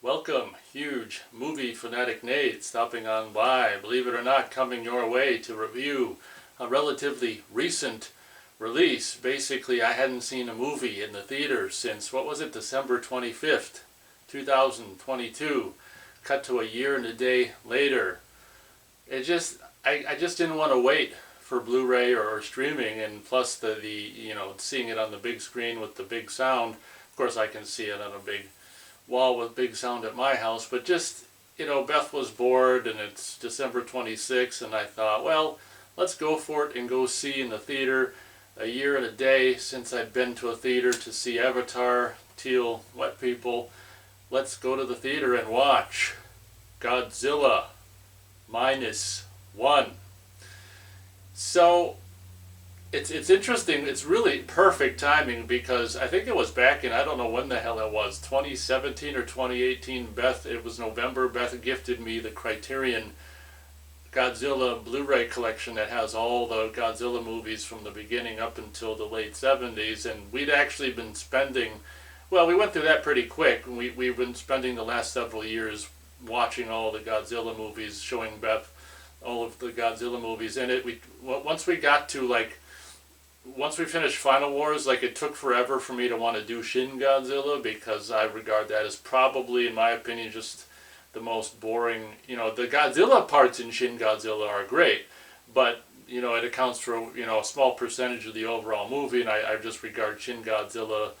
Welcome, huge movie fanatic Nate, stopping on by, believe it or not, coming your way to review a relatively recent release. Basically, I hadn't seen a movie in the theater since, what was it, December 25th, 2022. Cut to a year and a day later. I just didn't want to wait for Blu-ray or streaming, and plus the seeing it on the big screen with the big sound. Of course, I can see it on a big wall with big sound at my house, but just, Beth was bored and it's December 26th, and I thought, well, let's go for it and go see in the theater. A year and a day since I'd been to a theater to see Avatar, Teal, Wet People. Let's go to the theater and watch Godzilla Minus One. So it's interesting. It's really perfect timing because I think it was back in, I don't know when the hell it was, 2017 or 2018. It was November. Beth gifted me the Criterion Godzilla Blu-ray collection that has all the Godzilla movies from the beginning up until the late 70s, and we'd actually been spending, well, we went through that pretty quick. We've been spending the last several years watching all the Godzilla movies, showing Beth all of the Godzilla movies, and once we finished Final Wars, it took forever for me to want to do Shin Godzilla, because I regard that as probably, in my opinion, just the most boring. The Godzilla parts in Shin Godzilla are great, but it accounts for a small percentage of the overall movie, and I just regard Shin Godzilla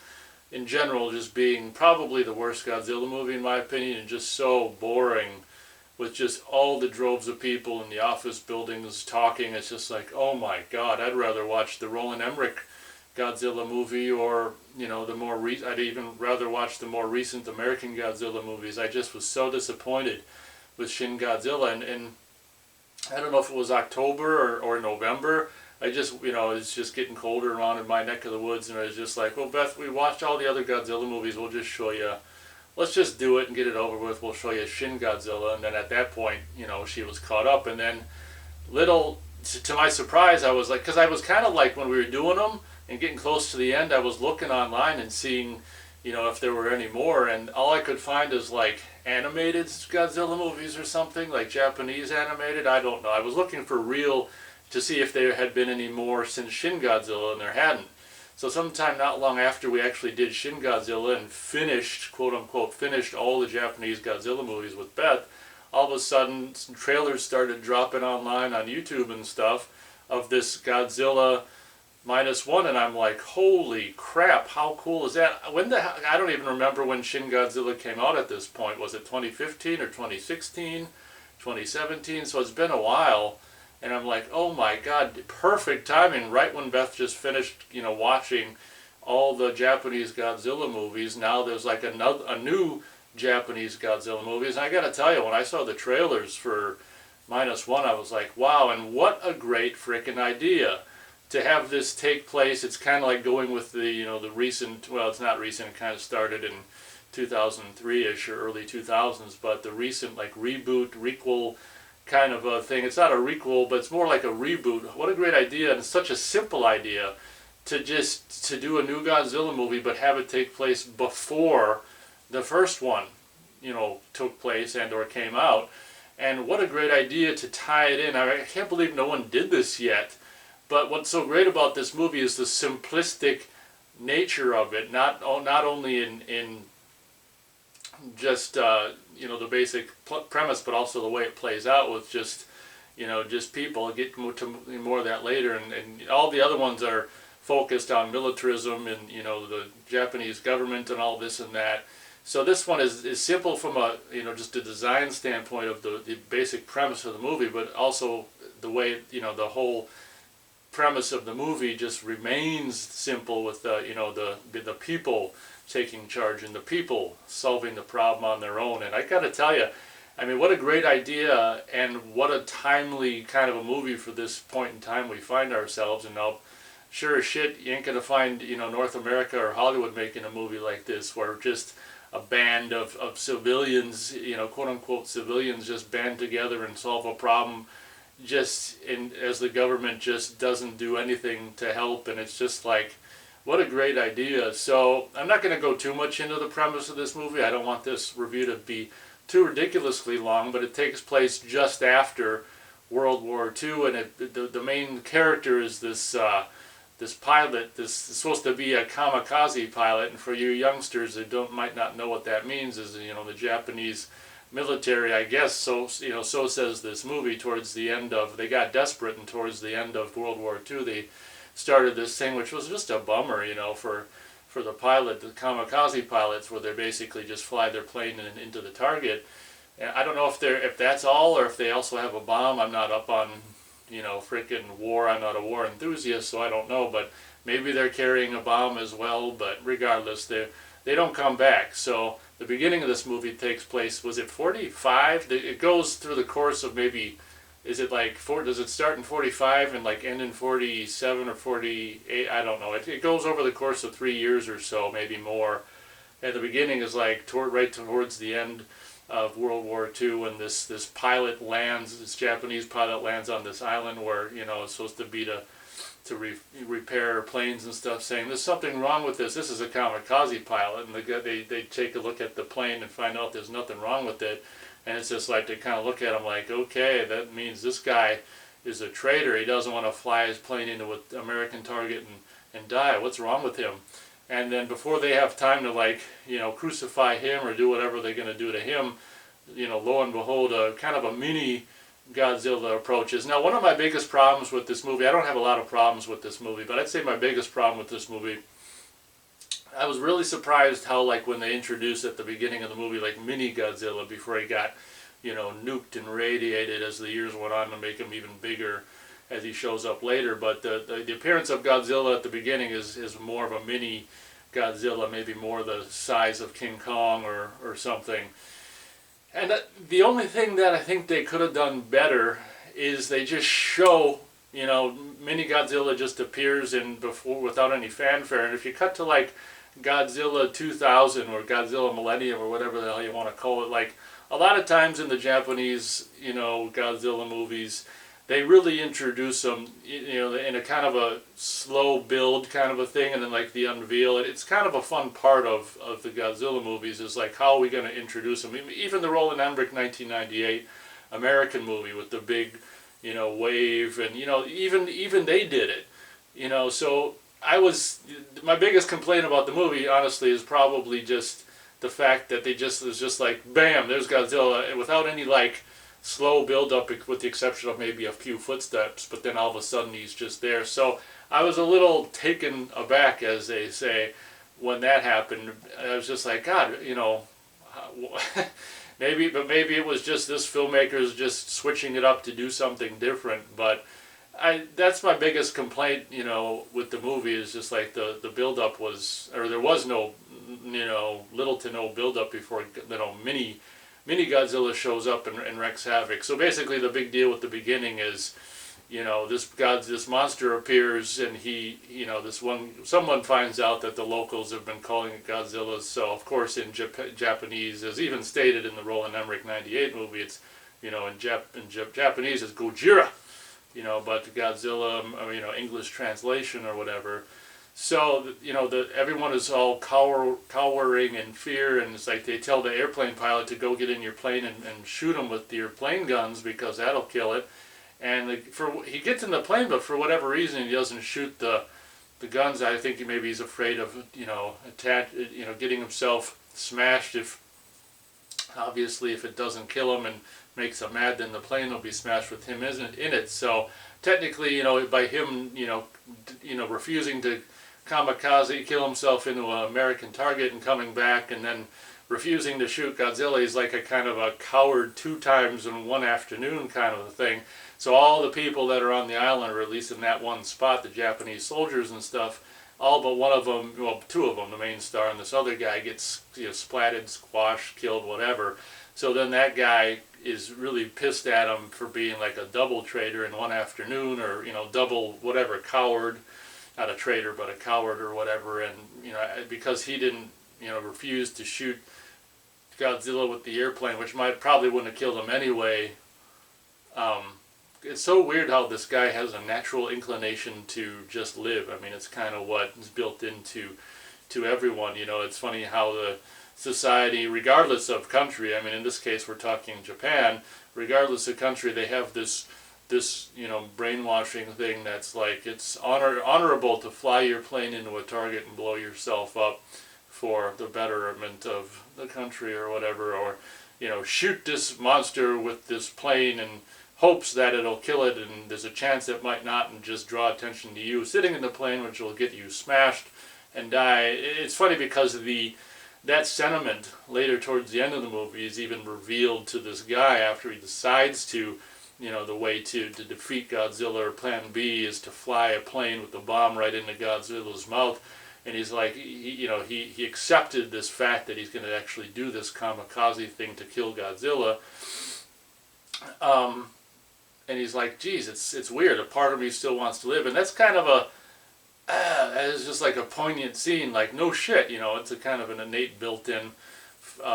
in general just being probably the worst Godzilla movie in my opinion, and just so boring, with just all the droves of people in the office buildings talking. It's just like, oh my god, I'd rather watch the Roland Emmerich Godzilla movie, or I'd even rather watch the more recent American Godzilla movies. I just was so disappointed with Shin Godzilla, and I don't know if it was October or November. I just, it's just getting colder around in my neck of the woods, and I was just like, well, Beth, we watched all the other Godzilla movies, we'll just show you, let's just do it and get it over with. We'll show you Shin Godzilla. And then at that point, she was caught up. And then to my surprise, I was like, because I was kind of like, when we were doing them and getting close to the end, I was looking online and seeing, if there were any more. And all I could find is animated Godzilla movies or something, like Japanese animated. I don't know. I was looking for real to see if there had been any more since Shin Godzilla, and there hadn't. So sometime not long after we actually did Shin Godzilla and finished, quote unquote, finished all the Japanese Godzilla movies with Beth, all of a sudden some trailers started dropping online on YouTube and stuff of this Godzilla Minus One, and I'm like, holy crap, how cool is that? I don't even remember when Shin Godzilla came out at this point. Was it 2015 or 2016, 2017? So it's been a while. And I'm like, oh my god, perfect timing, right when Beth just finished, watching all the Japanese Godzilla movies. Now there's a new Japanese Godzilla movies. And I gotta tell you, when I saw the trailers for Minus One, I was like, wow, and what a great freaking idea to have this take place. It's kind of like going with the recent, well, it's not recent, it kind of started in 2003-ish or early 2000s, but the recent reboot, requel kind of a thing. It's not a requel, but it's more like a reboot. What a great idea, and it's such a simple idea to do a new Godzilla movie, but have it take place before the first one, took place and or came out. And what a great idea to tie it in. I can't believe no one did this yet. But what's so great about this movie is the simplistic nature of it. Not only in just the basic premise, but also the way it plays out with just people. I'll get to more of that later, and all the other ones are focused on militarism and the Japanese government and all this and that. So this one is simple from a just a design standpoint of the basic premise of the movie, but also the way the whole premise of the movie just remains simple, with the people taking charge and the people solving the problem on their own. And I gotta tell you, what a great idea, and what a timely kind of a movie for this point in time we find ourselves. And now, sure as shit, you ain't gonna find North America or Hollywood making a movie like this, where just a band of civilians, quote unquote civilians, just band together and solve a problem, as the government just doesn't do anything to help. And it's just like, What a great idea. So I'm not going to go too much into the premise of this movie. I don't want this review to be too ridiculously long, but it takes place just after World War II, and the main character is this pilot. This is supposed to be a kamikaze pilot, and for you youngsters that might not know what that means, is the Japanese military, I guess. So so says this movie. Towards the end of, they got desperate, and towards the end of World War II, they started this thing, which was just a bummer, for the pilot, the kamikaze pilots, where they basically just fly their plane into the target. And I don't know if that's all, or if they also have a bomb. I'm not up on, frickin' war. I'm not a war enthusiast, so I don't know. But maybe they're carrying a bomb as well. But regardless, they don't come back. So the beginning of this movie takes place, was it 45? It goes through the course of maybe, is it like does it start in 45 and like end in 47 or 48? I don't know. It goes over the course of 3 years or so, maybe more. And the beginning is like right towards the end of World War II, and this pilot lands, this Japanese pilot lands on this island where, it's supposed to be to repair planes and stuff, saying there's something wrong with this. This is a kamikaze pilot, and they take a look at the plane and find out there's nothing wrong with it. And it's just like they kind of look at him like, okay, that means this guy is a traitor. He doesn't want to fly his plane into an American target and die. What's wrong with him? And then before they have time to crucify him or do whatever they're going to do to him, lo and behold, a kind of a mini Godzilla approaches. Now, one of my biggest problems with this movie, I don't have a lot of problems with this movie, but I'd say my biggest problem with this movie, I was really surprised how, when they introduced at the beginning of the movie, mini Godzilla, before he got, nuked and radiated as the years went on to make him even bigger as he shows up later. But the appearance of Godzilla at the beginning is more of a mini Godzilla, maybe more the size of King Kong or something. And the only thing that I think they could have done better is they just show, mini Godzilla just appears without any fanfare. And if you cut to Godzilla 2000 or Godzilla Millennium or whatever the hell you want to call it, a lot of times in the Japanese, Godzilla movies, they really introduce them, in a kind of a slow build kind of a thing, and then the unveil. It's kind of a fun part of the Godzilla movies, is how are we going to introduce them? Even the Roland Emmerich 1998 American movie with the big, wave, and even they did it, So my biggest complaint about the movie, honestly, is probably just the fact that it was just bam, there's Godzilla, without any slow build up, with the exception of maybe a few footsteps, but then all of a sudden he's just there. So I was a little taken aback, as they say, when that happened. I was just like, God, maybe it was just this filmmaker's just switching it up to do something different. But that's my biggest complaint, with the movie, is just the build up was, or there was no, little to no build up before, Mini Godzilla shows up and wreaks havoc. So basically, the big deal with the beginning is, this monster appears, and someone finds out that the locals have been calling it Godzilla. So of course, in Japanese, as even stated in the Roland Emmerich '98 movie, it's, in Japanese it's Gojira, but Godzilla, English translation or whatever. So, everyone is all cowering in fear, and it's they tell the airplane pilot to go get in your plane and shoot him with your plane guns, because that'll kill it. And he gets in the plane, but for whatever reason he doesn't shoot the guns. I think maybe he's afraid of, getting himself smashed. Obviously if it doesn't kill him and makes him mad, then the plane will be smashed with him in it. So technically, by him, refusing to kamikaze, kill himself into an American target and coming back, and then refusing to shoot Godzilla, he's like a kind of a coward 2 times in one afternoon kind of a thing. So all the people that are on the island, or at least in that one spot, the Japanese soldiers and stuff, all but one of them, well, 2 of them, the main star and this other guy, gets splatted, squashed, killed, whatever. So then that guy is really pissed at him for being a double traitor in one afternoon, or double whatever, coward. Not a traitor, but a coward or whatever, and because he didn't refuse to shoot Godzilla with the airplane, which probably wouldn't have killed him anyway. it's so weird how this guy has a natural inclination to just live. I mean, it's kind of what is built into to everyone. You know, it's funny how the society, regardless of country, I mean, in this case we're talking Japan, regardless of country, they have this you know, brainwashing thing that's like it's honorable to fly your plane into a target and blow yourself up for the betterment of the country or whatever, or you know, shoot this monster with this plane and hopes that it'll kill it, and there's a chance it might not, and just draw attention to you sitting in the plane, which will get you smashed and die. It's funny because that sentiment later towards the end of the movie is even revealed to this guy after he decides to, you know, the way to defeat Godzilla, or plan B is to fly a plane with the bomb right into Godzilla's mouth. And he's like, he accepted this fact that he's going to actually do this kamikaze thing to kill Godzilla. And he's like, geez, it's weird. A part of me still wants to live. And that's kind of it's just like a poignant scene. Like, no shit, you know, it's a kind of an innate built-in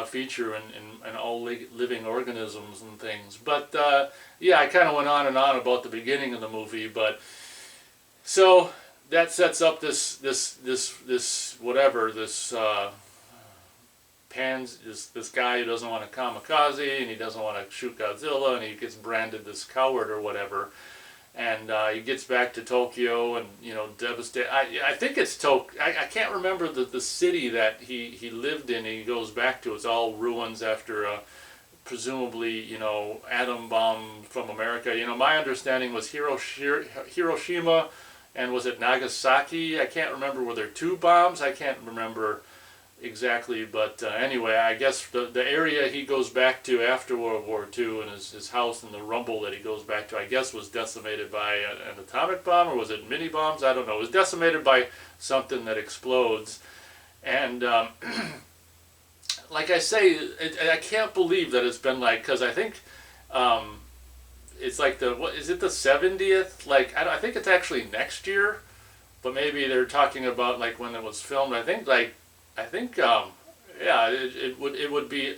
feature in all living organisms and things. But, yeah, I kind of went on and on about the beginning of the movie. But, so that sets up this guy who doesn't want to kamikaze, and he doesn't want to shoot Godzilla, and he gets branded this coward or whatever, and he gets back to Tokyo, and you know, devastated. I think it's Tokyo. I can't remember the city that he lived in. He goes back to. It's all ruins after presumably, you know, atom bomb from America. You know, my understanding was Hiroshima, and was it Nagasaki? I can't remember. Were there two bombs? I can't remember exactly, but anyway, I guess the area he goes back to after World War II, and his house and the rumble that he goes back to, I guess, was decimated by an atomic bomb, or was it mini bombs? I don't know. It was decimated by something that explodes. And like I say, I can't believe that it's been like, because I think it's like what is it, the 70th? Like, I think it's actually next year, but maybe they're talking about like when it was filmed. I think yeah, it wouldn't be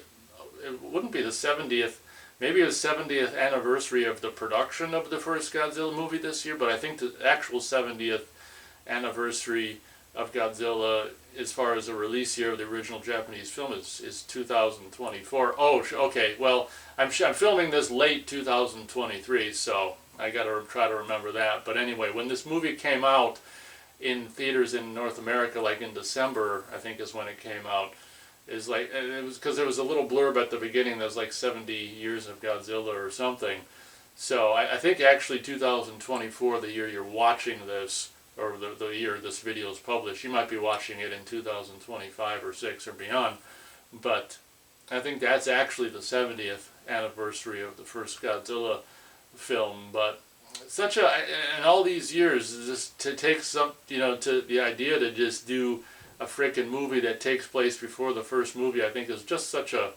the 70th. Maybe it was 70th anniversary of the production of the first Godzilla movie this year, but I think the actual 70th anniversary of Godzilla, as far as the release year of the original Japanese film, is 2024. Oh, okay. Well, I'm filming this late 2023, so I got to try to remember that. But anyway, when this movie came out in theaters in North America, like in December, I think is when it came out, is like, it was because there was a little blurb at the beginning that was like 70 years of Godzilla or something. So I think actually 2024, the year you're watching this, or the year this video is published, you might be watching it in 2025 or 6 or beyond, but I think that's actually the 70th anniversary of the first Godzilla film. But such a, in all these years, just to take some, you know, to the idea to just do a freaking movie that takes place before the first movie, I think is just such a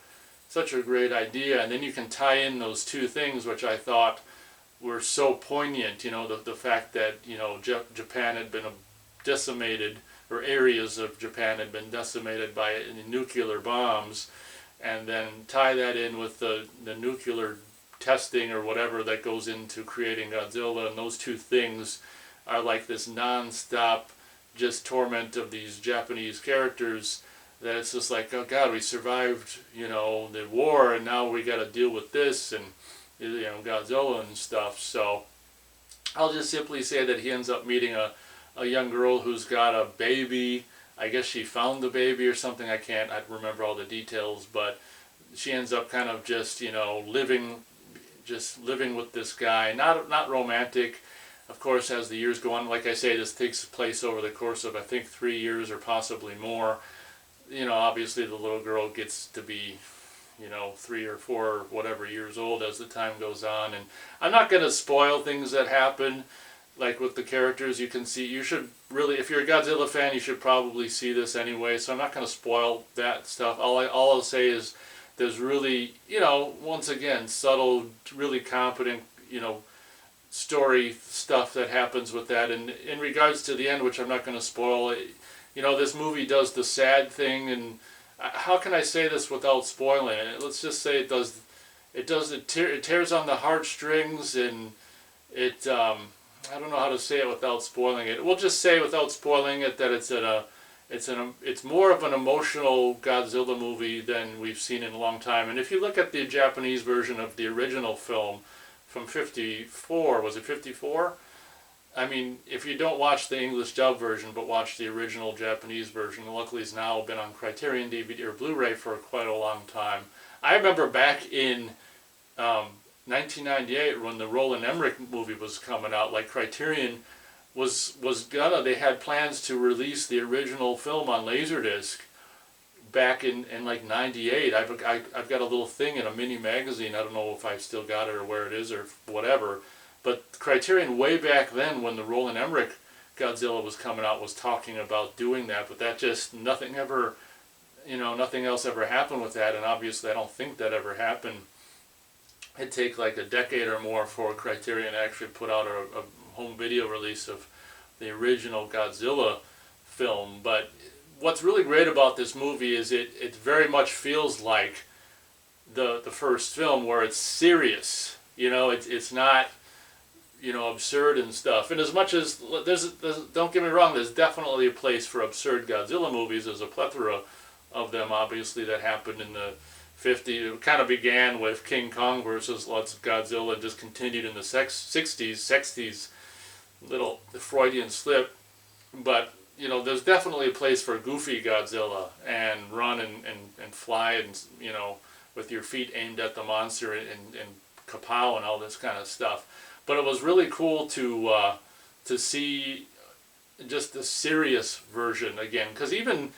great idea. And then you can tie in those two things, which I thought were so poignant, you know, the fact that, you know, Japan had been decimated, or areas of Japan had been decimated by nuclear bombs, and then tie that in with the nuclear testing or whatever that goes into creating Godzilla, and those two things are like this non-stop just torment of these Japanese characters, that it's just like, oh God, we survived, you know, the war, and now we got to deal with this, and you know, Godzilla and stuff. So I'll just simply say that he ends up meeting a young girl who's got a baby. I guess she found the baby or something. I remember all the details, but she ends up kind of just, you know, living with this guy. Not romantic, of course, as the years go on. Like I say, this takes place over the course of, I think, 3 years or possibly more. You know, obviously the little girl gets to be, you know, 3 or 4 or whatever years old as the time goes on. And I'm not going to spoil things that happen, like with the characters. You can see, you should really, if you're a Godzilla fan, you should probably see this anyway, so I'm not going to spoil that stuff. All I'll say is there's really, you know, once again, subtle, really competent, you know, story stuff that happens with that. And in regards to the end, which I'm not going to spoil, you know, this movie does the sad thing, and how can I say this without spoiling it? Let's just say it tears on the heartstrings, and I don't know how to say it without spoiling it. We'll just say without spoiling it that it's more of an emotional Godzilla movie than we've seen in a long time. And if you look at the Japanese version of the original film from '54, was it '54? I mean, if you don't watch the English dub version but watch the original Japanese version, luckily it's now been on Criterion DVD or Blu-ray for quite a long time. I remember back in 1998 when the Roland Emmerich movie was coming out, like Criterion they had plans to release the original film on Laserdisc back in like '98. I've got a little thing in a mini magazine. I don't know if I've still got it or where it is or whatever. But Criterion way back then when the Roland Emmerich Godzilla was coming out was talking about doing that, but that just nothing else ever happened with that, and obviously I don't think that ever happened. It'd take like a decade or more for Criterion to actually put out a home video release of the original Godzilla film. But what's really great about this movie is it very much feels like the first film, where it's serious. It's not absurd and stuff. And as much as there's don't get me wrong, there's definitely a place for absurd Godzilla movies. There's a plethora of them, obviously, that happened in the '50s. It kind of began with King Kong versus Godzilla and just continued in the '60s, little Freudian slip. But there's definitely a place for goofy Godzilla and run and fly and with your feet aimed at the monster and kapow and all this kind of stuff. But it was really cool to see just the serious version again, because even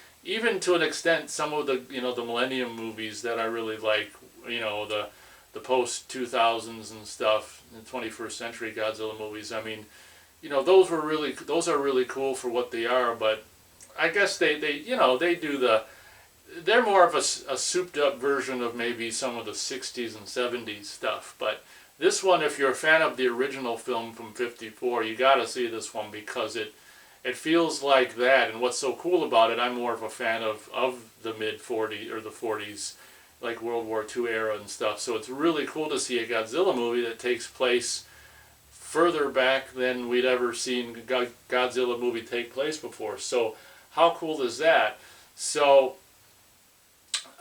to an extent, some of the the Millennium movies that I really like, the post 2000s and stuff, the 21st century Godzilla movies. I mean, those are really cool for what they are. But I guess they're more of a souped up version of maybe some of the '60s and '70s stuff. But this one, if you're a fan of the original film from '54, you got to see this one because it feels like that. And what's so cool about it, I'm more of a fan of the mid-40s or the '40s, like World War II era and stuff. So it's really cool to see a Godzilla movie that takes place further back than we'd ever seen a Godzilla movie take place before. So how cool is that? So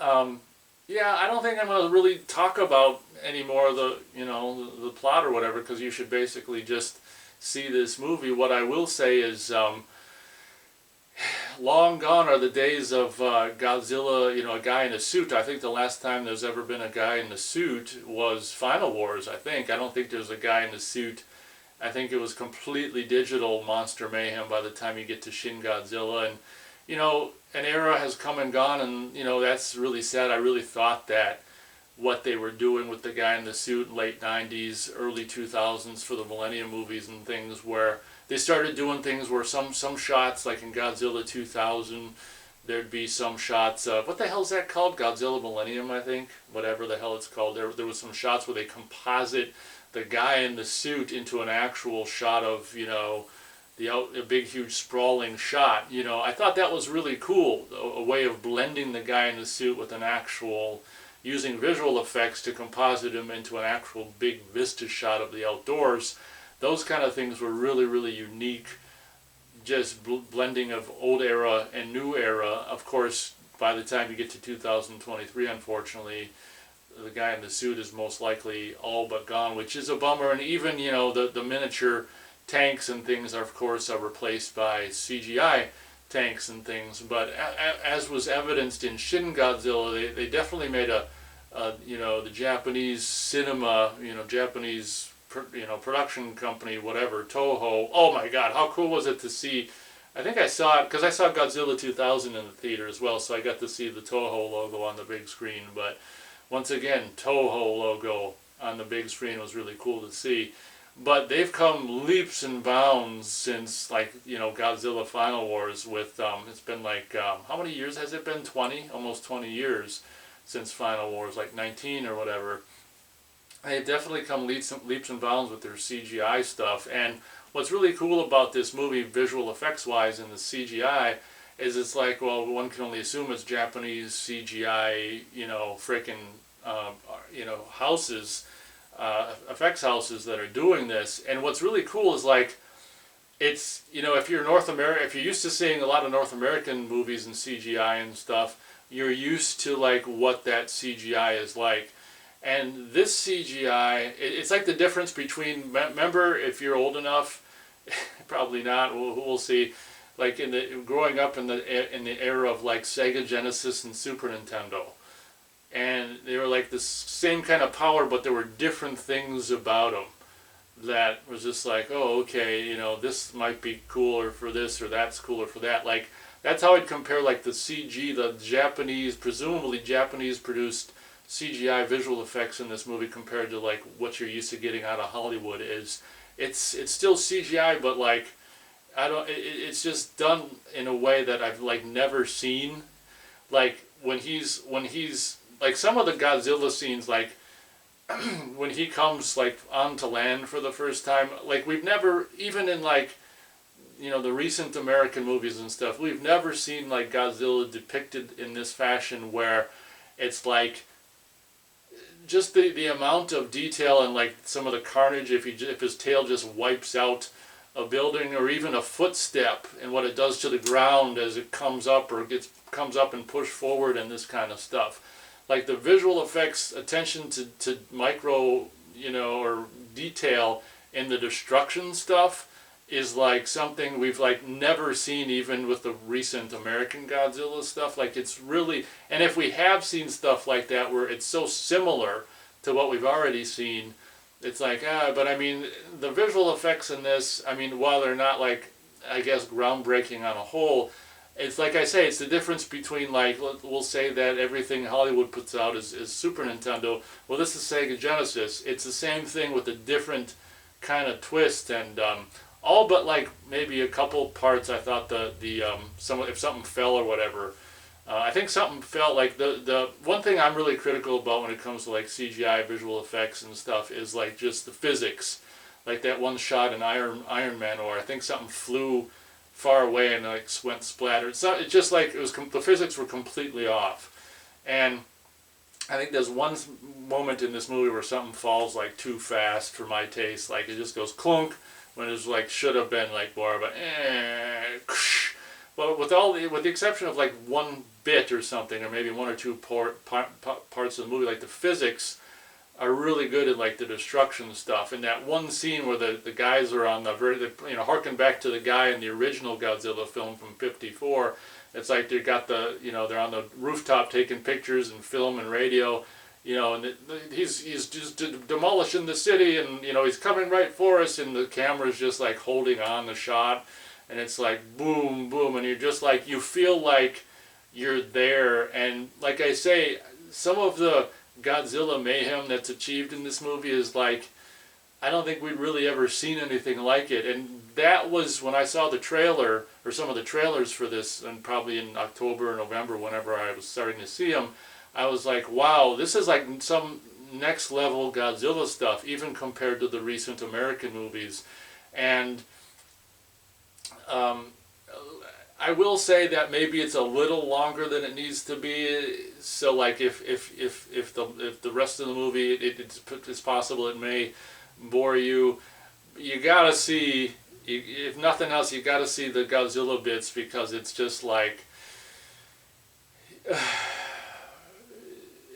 yeah, I don't think I'm going to really talk about any more of the plot or whatever, because you should basically just see this movie. What I will say is, long gone are the days of Godzilla, a guy in a suit. I think the last time there's ever been a guy in a suit was Final Wars, I think. I don't think there's a guy in a suit. I think it was completely digital monster mayhem by the time you get to Shin Godzilla. And, an era has come and gone, and, that's really sad. I really thought that what they were doing with the guy in the suit in late '90s, early 2000s for the Millennium movies and things, where they started doing things where some shots, like in Godzilla 2000, there'd be some shots of, what the hell is that called? Godzilla Millennium, I think? Whatever the hell it's called. There was some shots where they composite the guy in the suit into an actual shot of, a big, huge, sprawling shot. I thought that was really cool, a way of blending the guy in the suit with an actual, using visual effects to composite him into an actual big vista shot of the outdoors. Those kind of things were really, really unique, just blending of old era and new era. Of course, by the time you get to 2023, unfortunately, the guy in the suit is most likely all but gone, which is a bummer. And even, the miniature tanks and things are, of course, are replaced by CGI tanks and things. But as was evidenced in Shin Godzilla, they definitely made the Japanese cinema, Japanese production company, whatever, Toho. Oh my God, how cool was it to see? I think I saw it because I saw Godzilla 2000 in the theater as well, so I got to see the Toho logo on the big screen. But once again, Toho logo on the big screen was really cool to see. But they've come leaps and bounds since, Godzilla Final Wars with, it's been how many years has it been? 20? Almost 20 years since Final Wars, like 19 or whatever. They've definitely come leaps and bounds with their CGI stuff. And what's really cool about this movie, visual effects-wise, and the CGI, is it's like, well, one can only assume it's Japanese CGI, frickin', houses. effects houses that are doing this. And what's really cool is like, it's, you know, if you're North America, if you're used to seeing a lot of North American movies and CGI and stuff, you're used to like what that CGI is like. And this CGI, it's like the difference between, remember, if you're old enough, probably not, we'll see, like in the growing up in the era of like Sega Genesis and Super Nintendo. And they were like the same kind of power, but there were different things about them that was just like, oh, okay, you know, this might be cooler for this, or that's cooler for that. Like, that's how I'd compare like the CG, the Japanese, presumably Japanese produced CGI visual effects in this movie compared to like what you're used to getting out of Hollywood. Is it's still CGI, but like, it's just done in a way that I've like never seen. Like when he's like some of the Godzilla scenes, like when he comes like onto land for the first time, like we've never, even in like, you know, the recent American movies and stuff, we've never seen like Godzilla depicted in this fashion where it's like just the amount of detail and like some of the carnage, if his tail just wipes out a building or even a footstep and what it does to the ground as it comes up or comes up and pushed forward and this kind of stuff. Like the visual effects, attention to micro, you know, or detail in the destruction stuff is like something we've like never seen even with the recent American Godzilla stuff. Like it's really, and if we have seen stuff like that where it's so similar to what we've already seen, it's like, but I mean, the visual effects in this, I mean, while they're not like, I guess, groundbreaking on a whole, it's like I say, it's the difference between like, we'll say that everything Hollywood puts out is Super Nintendo. Well, this is Sega Genesis. It's the same thing with a different kind of twist, and all but like maybe a couple parts I thought if something fell or whatever. I think something felt like the one thing I'm really critical about when it comes to like CGI visual effects and stuff is like just the physics. Like that one shot in Iron Man, or I think something flew far away and like went splattered. So it's just like it was the physics were completely off. And I think there's one moment in this movie where something falls like too fast for my taste. Like it just goes clunk when it's like should have been like more of a But with the exception of like one bit or something, or maybe one or two parts of the movie, like the physics are really good at like the destruction stuff. And that one scene where the guys are on harken back to the guy in the original Godzilla film from '54. It's like they got they're on the rooftop taking pictures and film and radio, you know, and he's just demolishing the city, and you know he's coming right for us, and the camera's just like holding on the shot, and it's like boom, boom, and you're just like, you feel like you're there. And like I say, some of the Godzilla mayhem that's achieved in this movie is like, I don't think we'd really ever seen anything like it. And that was when I saw the trailer, or some of the trailers for this, and probably in October or November, whenever I was starting to see them, I was like, wow, this is like some next level Godzilla stuff, even compared to the recent American movies. And I will say that maybe it's a little longer than it needs to be. So like if the rest of the movie, it's possible it may bore you. You gotta see, if nothing else, you gotta see the Godzilla bits, because it's just like,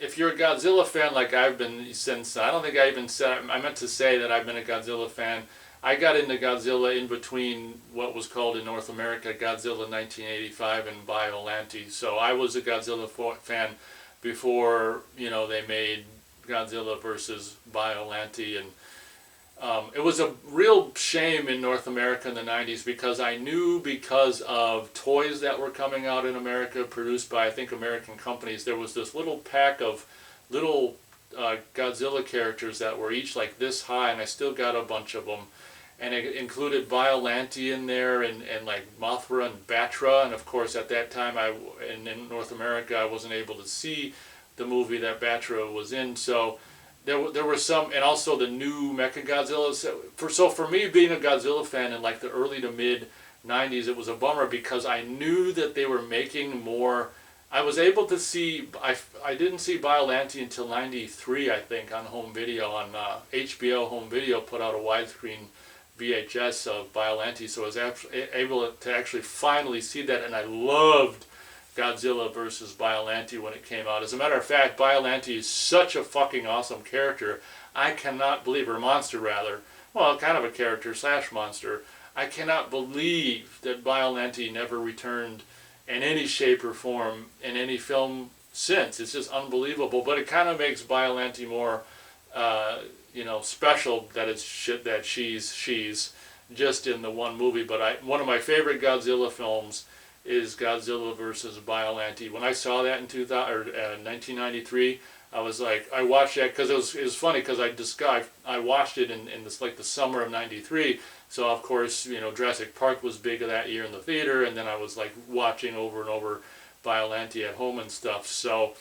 if you're a Godzilla fan like I've been since, I don't think I even said, I meant to say that I've been a Godzilla fan. I got into Godzilla in between what was called in North America Godzilla 1985 and Biollante. So I was a Godzilla fan before, you know, they made Godzilla versus Biollante. And it was a real shame in North America in the 90s, because I knew, because of toys that were coming out in America produced by, I think, American companies, there was this little pack of little Godzilla characters that were each like this high, and I still got a bunch of them. And it included Biollante in there, and like Mothra and Batra. And of course, at that time, in North America, I wasn't able to see the movie that Batra was in. So there were some, and also the new Mechagodzilla. So for me, being a Godzilla fan in like the early to mid '90s, it was a bummer, because I knew that they were making more I was able to see, I didn't see Biollante until 93, I think, on home video, on HBO home video put out a widescreen VHS of Biollante, so I was able to actually finally see that, and I loved Godzilla versus Biollante when it came out. As a matter of fact, Biollante is such a fucking awesome character. I cannot believe, or monster rather, well, kind of a character slash monster. I cannot believe that Biollante never returned in any shape or form in any film since. It's just unbelievable. But it kind of makes Biollante more, special that it's shit that she's just in the one movie. But one of my favorite Godzilla films is Godzilla versus Biollante. When I saw that in 1993, I was like, I watched that because it was funny because I watched it in this like the summer of '93. So of course, Jurassic Park was big that year in the theater, and then I was like watching over and over Biollante at home and stuff. So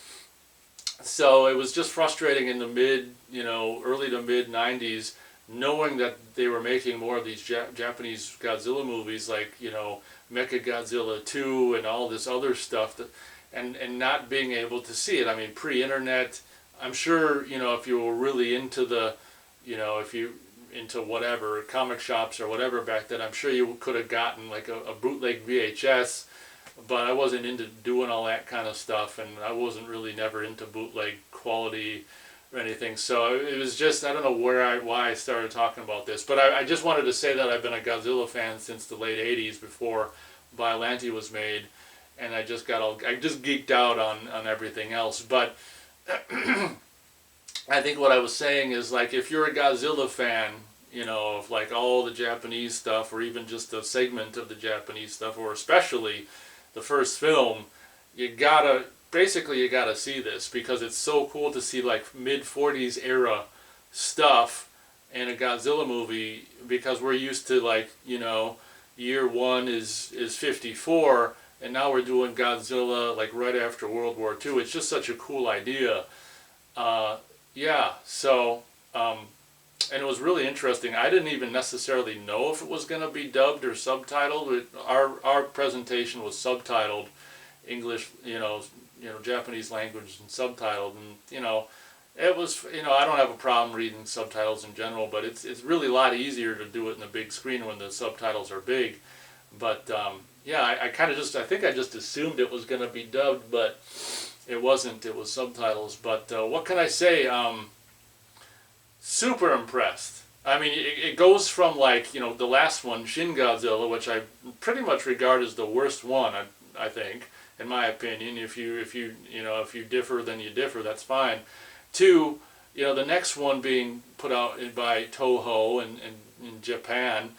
it was just frustrating in the early to mid '90s, knowing that they were making more of these Japanese Godzilla movies, like Mechagodzilla 2 and all this other stuff, and not being able to see it. I mean, pre-internet, I'm sure if you were really into if you into whatever comic shops or whatever back then, I'm sure you could have gotten like a bootleg VHS, but I wasn't into doing all that kind of stuff, and I wasn't really never into bootleg quality or anything. So it was just, I don't know why I started talking about this, but I just wanted to say that I've been a Godzilla fan since the late '80s, before Biollante was made, and I just geeked out on everything else. But I think what I was saying is, like, if you're a Godzilla fan, of like all the Japanese stuff, or even just a segment of the Japanese stuff, or especially the first film, you gotta see this, because it's so cool to see like mid-40s era stuff in a Godzilla movie, because we're used to like, year one is 54, and now we're doing Godzilla like right after World War II. It's just such a cool idea. And it was really interesting. I didn't even necessarily know if it was going to be dubbed or subtitled. Our presentation was subtitled, English, Japanese language and subtitled, and it was, I don't have a problem reading subtitles in general, but it's really a lot easier to do it in the big screen when the subtitles are big. But I think I just assumed it was going to be dubbed, but it wasn't. It was subtitles. But what can I say? Super impressed. I mean, it goes from like, the last one, Shin Godzilla, which I pretty much regard as the worst one, I think, in my opinion. If you differ, then you differ, that's fine. To, the next one being put out by Toho in Japan,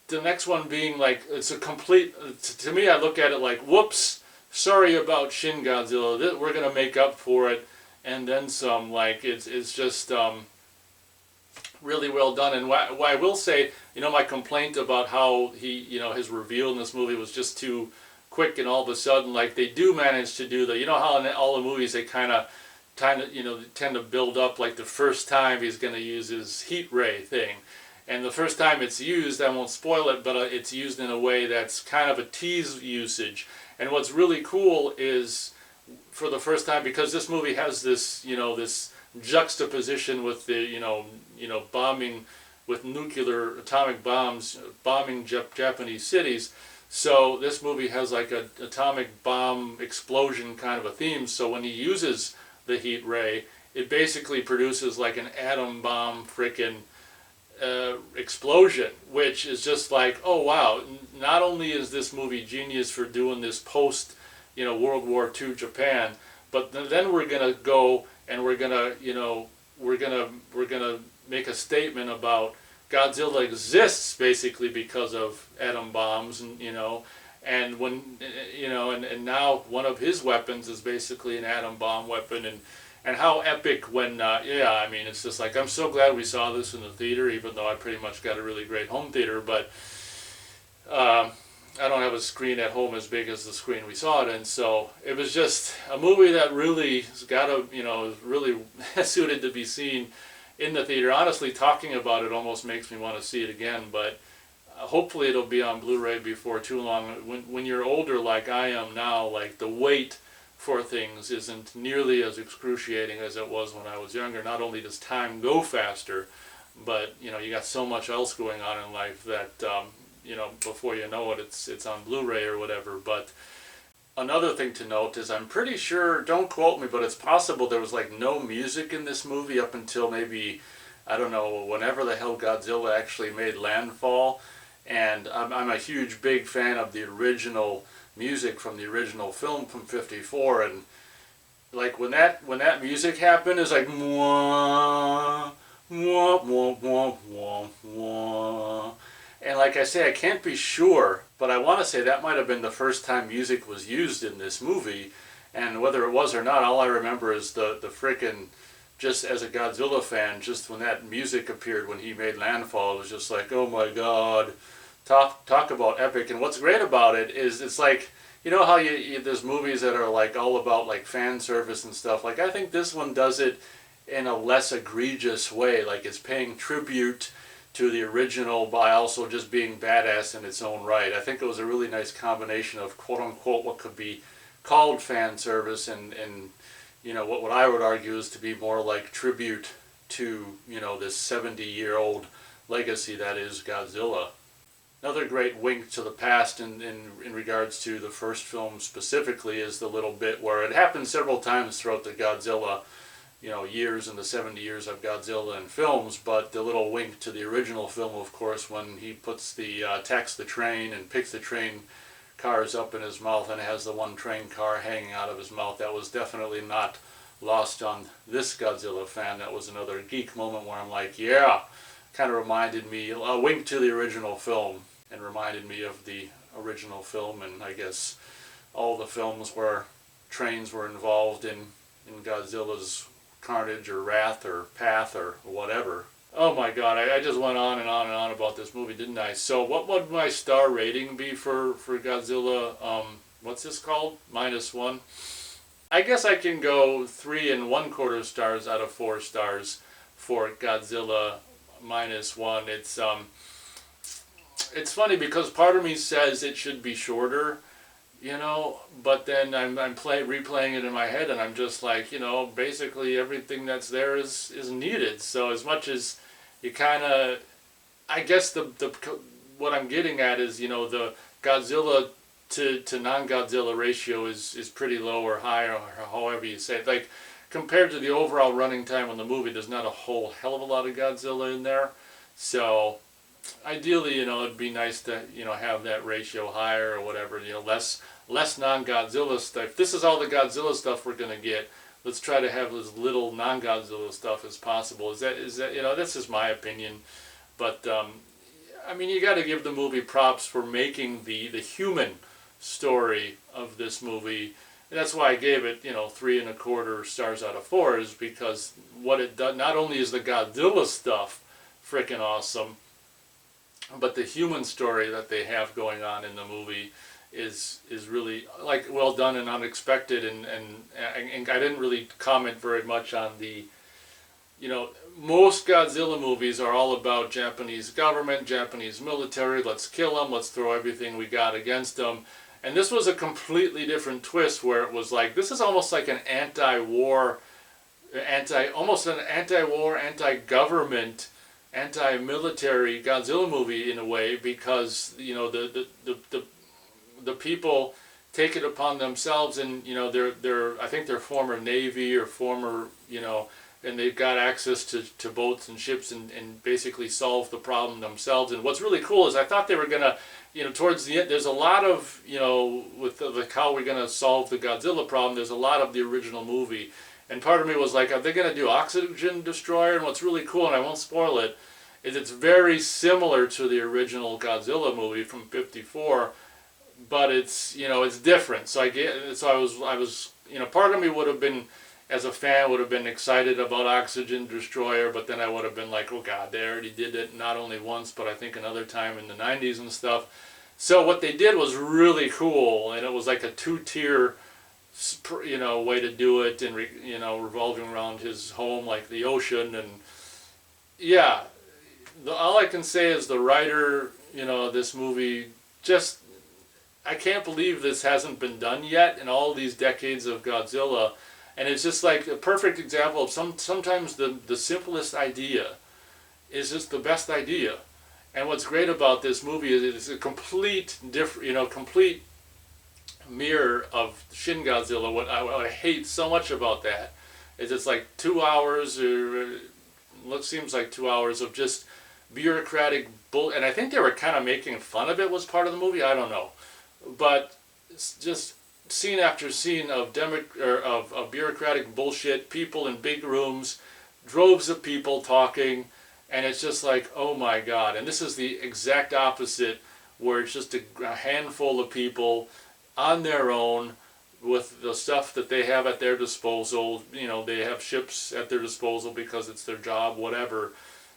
the next one being like, it's a complete, to me, I look at it like, whoops, sorry about Shin Godzilla, we're going to make up for it, and then some. Like, it's just really well done. And why I will say, my complaint about how he, his reveal in this movie was just too quick, and all of a sudden, like, they do manage to do how in all the movies they kind of tend to build up, like the first time he's going to use his heat ray thing. And the first time it's used, I won't spoil it, but it's used in a way that's kind of a tease usage. And what's really cool is, for the first time, because this movie has this, this juxtaposition with the, bombing with nuclear atomic bombs, bombing Japanese cities. So this movie has like an atomic bomb explosion kind of a theme. So when he uses the heat ray, it basically produces like an atom bomb frickin' explosion, which is just like, oh wow, not only is this movie genius for doing this post World War II Japan, but then we're gonna go and we're gonna make a statement about Godzilla exists basically because of atom bombs, and and when and now one of his weapons is basically an atom bomb weapon, and how epic when I mean, it's just like, I'm so glad we saw this in the theater, even though I pretty much got a really great home theater, but I don't have a screen at home as big as the screen we saw it in. So it was just a movie that really really suited to be seen in the theater. Honestly, talking about it almost makes me want to see it again, but hopefully it'll be on Blu-ray before too long. When you're older like I am now, like the weight for things isn't nearly as excruciating as it was when I was younger. Not only does time go faster, but you got so much else going on in life that before you know it, it's on Blu-ray or whatever. But another thing to note is I'm pretty sure, don't quote me, but it's possible there was like no music in this movie up until maybe, I don't know, whenever the hell Godzilla actually made landfall. And I'm a huge, big fan of the original music from the original film from '54, and like when that music happened, it's like mwah, mwah, mwah, mwah, mwah, mwah. And like I say, I can't be sure, but I want to say that might have been the first time music was used in this movie. And whether it was or not, all I remember is the frickin', just as a Godzilla fan, just when that music appeared when he made landfall, it was just like, oh my god, talk about epic. And what's great about it is it's like, how there's movies that are like all about like fan service and stuff. Like I think this one does it in a less egregious way. Like it's paying tribute to the original by also just being badass in its own right. I think it was a really nice combination of quote unquote what could be called fan service and what I would argue is to be more like tribute to this 70-year-old legacy that is Godzilla. Another great wink to the past in regards to the first film specifically is the little bit where it happened several times throughout the Godzilla years, in the 70 years of Godzilla in films, but the little wink to the original film, of course, when he puts attacks the train and picks the train cars up in his mouth and has the one train car hanging out of his mouth. That was definitely not lost on this Godzilla fan. That was another geek moment where I'm like, yeah, kind of reminded me, a wink to the original film, and reminded me of the original film, and I guess all the films where trains were involved in Godzilla's carnage or wrath or path or whatever. Oh my god, I just went on and on and on about this movie, didn't I? So what would my star rating be for Godzilla, what's this called? -1? I guess I can go 3 1/4 stars out of 4 stars for Godzilla -1. It's funny because part of me says it should be shorter, but then I'm replaying it in my head, and I'm just like, basically everything that's there is needed. So as much as you kind of, I guess the what I'm getting at is, the Godzilla to non-Godzilla ratio is pretty low or high, or however you say it. Like compared to the overall running time on the movie, there's not a whole hell of a lot of Godzilla in there. So ideally, it'd be nice to, have that ratio higher or whatever, less non-Godzilla stuff. If this is all the Godzilla stuff we're going to get, let's try to have as little non-Godzilla stuff as possible. Is that this is my opinion. But, I mean, you got to give the movie props for making the human story of this movie. And that's why I gave it, 3 1/4 stars out of 4, is because what it does, not only is the Godzilla stuff freaking awesome, but the human story that they have going on in the movie is really like well done and unexpected, and I didn't really comment very much on the, most Godzilla movies are all about Japanese government, Japanese military, let's kill them, let's throw everything we got against them. And this was a completely different twist where it was like, this is almost like an anti-war, anti-government, anti-military Godzilla movie in a way, because the people take it upon themselves, and they're I think they're former Navy or former and they've got access to boats and ships and basically solve the problem themselves. And what's really cool is I thought they were gonna towards the end, there's a lot of with the how we're gonna solve the Godzilla problem. There's a lot of the original movie. And part of me was like, are they going to do Oxygen Destroyer? And what's really cool, and I won't spoil it, is it's very similar to the original Godzilla movie from '54, but it's it's different. So I was part of me would have been, as a fan, would have been excited about Oxygen Destroyer, but then I would have been like, oh god, they already did it not only once, but I think another time in the '90s and stuff. So what they did was really cool, and it was like a 2-tier way to do it, and revolving around his home like the ocean. And yeah, all I can say is the writer, this movie, just I can't believe this hasn't been done yet in all these decades of Godzilla. And it's just like a perfect example of sometimes the simplest idea is just the best idea. And what's great about this movie is it's a complete complete mirror of Shin Godzilla. What I hate so much about that is it's like 2 hours, or what seems like 2 hours of just bureaucratic bull. And I think they were kind of making fun of it was part of the movie. I don't know, but it's just scene after scene of of bureaucratic bullshit. People in big rooms, droves of people talking, and it's just like, oh my god. And this is the exact opposite, where it's just a handful of people on their own with the stuff that they have at their disposal. You know, they have ships at their disposal because it's their job, whatever.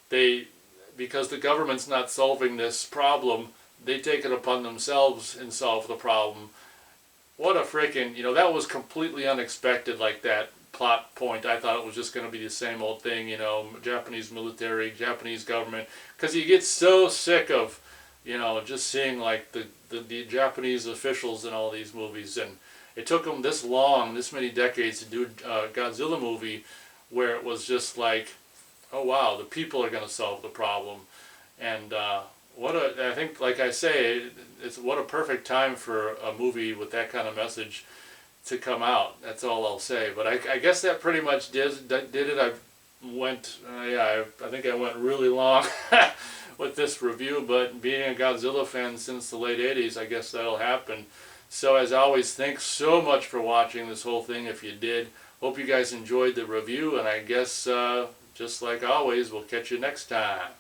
Because the government's not solving this problem, they take it upon themselves and solve the problem. What a freaking, that was completely unexpected, like that plot point. I thought it was just going to be the same old thing, Japanese military, Japanese government, because you get so sick of, just seeing like the Japanese officials in all these movies. And it took them this many decades to do a Godzilla movie where it was just like, oh wow, the people are going to solve the problem. And I think, like I say, what a perfect time for a movie with that kind of message to come out. That's all I'll say. But I guess that pretty much did it. I think I went really long with this review, but being a Godzilla fan since the late 80s, I guess that'll happen. So as always, thanks so much for watching this whole thing if you did. Hope you guys enjoyed the review, and I guess just like always, we'll catch you next time.